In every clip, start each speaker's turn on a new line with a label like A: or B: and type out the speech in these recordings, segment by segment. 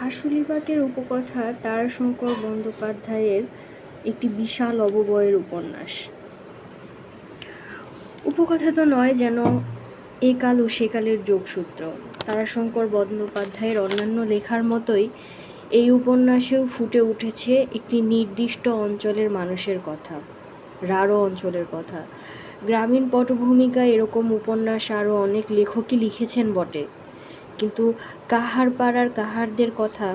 A: হাসুলিবাগের উপকথা তারাশঙ্কর বন্দ্যোপাধ্যায়ের একটি বিশাল অববয়ের উপন্যাস। উপকথা তো নয়, যেন একাল ও সেকালের যোগসূত্র। তারাশঙ্কর বন্দ্যোপাধ্যায়ের অন্যান্য লেখার মতোই এই উপন্যাসেও ফুটে উঠেছে একটি নির্দিষ্ট অঞ্চলের মানুষের কথা, রাঢ় অঞ্চলের কথা। গ্রামীণ পটভূমিকায় এরকম উপন্যাস আরও অনেক লেখকই লিখেছেন বটে, কিন্তু কাহারপাড়ার কাহারদের কথা,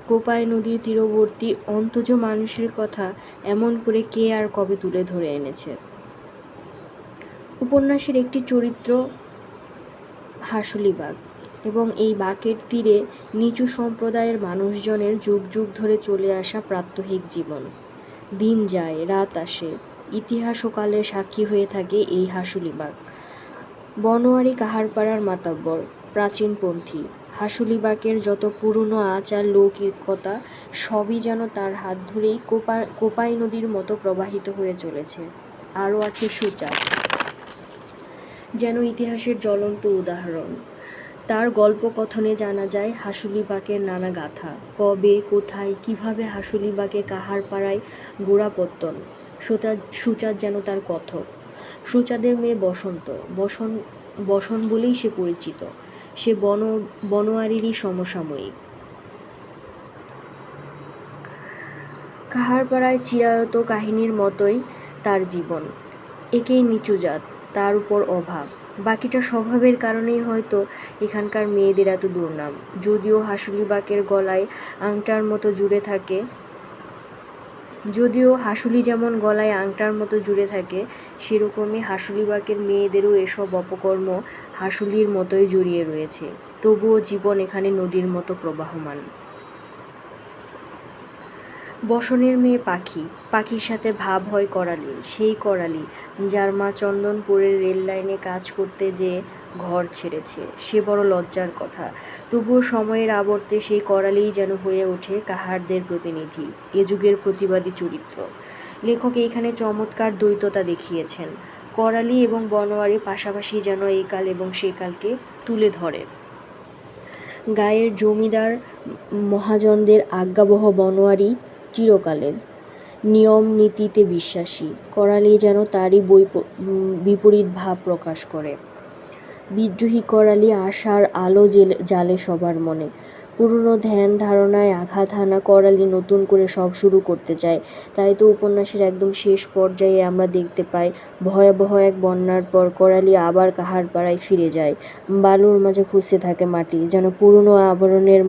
A: কোপাই নদীর তীরবর্তী অন্তজ মানুষের কথা এমন করে কে আর কবে তুলে ধরে এনেছে? উপন্যাসের একটি চরিত্র হাসুলিবাগ, এবং এই বাঁকের তীরে নিচু সম্প্রদায়ের মানুষজনের যুগ যুগ ধরে চলে আসা প্রাত্যহিক জীবন। দিন যায়, রাত আসে, ইতিহাস ও কালের সাক্ষী হয়ে থাকে এই হাসুলিবাগ। বনোয়ারি কাহারপাড়ার মাতব্বর, প্রাচীনপন্থী। হাসুলিবাগের যত পুরনো আচার লৌকিকতা সবই যেন তার হাত ধরেই কোপাই নদীর মতো প্রবাহিত হয়ে চলেছে। আরও আছে সুচাঁদ, যেন ইতিহাসের জ্বলন্ত উদাহরণ। তার গল্পকথনে জানা যায় হাসুলিবাগের নানা গাথা। কবে, কোথায়, কিভাবে হাসুলিবাগে কাহারপাড়ায় গোড়াপত্তন। সুচাঁদ যেন তার কথক। সুচাঁদের মেয়ে বসন বলেই সে পরিচিত। সে বনোয়ারিরই সমসাময়িক। কাহারপাড়ায় চিরায়ত কাহিনীর মতোই তার জীবন। একেই নিচু জাত, তার উপর অভাব। বাকিটা স্বভাবের কারণেই হয়তো এখানকার মেয়েদের এত দুর্নাম। যদিও হাসুলিবাগের গলায় আংটার মতো জুড়ে থাকে, যেমন গলায় আংটার মতো জুড়ে থাকে, সেরকমই হাসুলিবাগের মেয়েদেরও এসব অপকর্ম হাসুলির মতোই জড়িয়ে রয়েছে। তবুও জীবন এখানে নদীর মতো প্রবাহমান। বসনের মেয়ে পাখির সাথে ভাব হয় করালির, সেই করালি যার মা চন্দনপুরের রেল লাইনে কাজ করতে যেয়ে ঘর ছেড়েছে। সে বড় লজ্জার কথা। তবুও সময়ের আবর্তে সেই করালিই যেন হয়ে ওঠে কাহারদের প্রতিনিধি, এ যুগের প্রতিবাদী চরিত্র। লেখক এইখানে চমৎকার দ্বৈততা দেখিয়েছেন। করালি এবং বনোয়ারি পাশাপাশি যেন এই কাল এবং সে কালকে তুলে ধরে। গায়ের জমিদার মহাজনদের আজ্ঞাবহ বনোয়ারি চিরকালের, নিয়ম নীতিতে বিশ্বাসী। করালি যেন তারই বিপরীত ভাব প্রকাশ করে। বিদ্রোহী করালি আশার আলো জ্বালে সবার মনে। পুরনো ধ্যান ধারণায় আঘাত হানা করালি নতুন করে সব শুরু করতে চায়। তাই তো উপন্যাসের একদম শেষ পর্যায়ে আমরা দেখতে পাই, ভয়াবহ এক বন্যার পর করালি আবার কাহারপাড়ায় ফিরে যায়। বালুর মাঝে খুঁজতে থাকে মাটি, যেন পুরনো আবরণের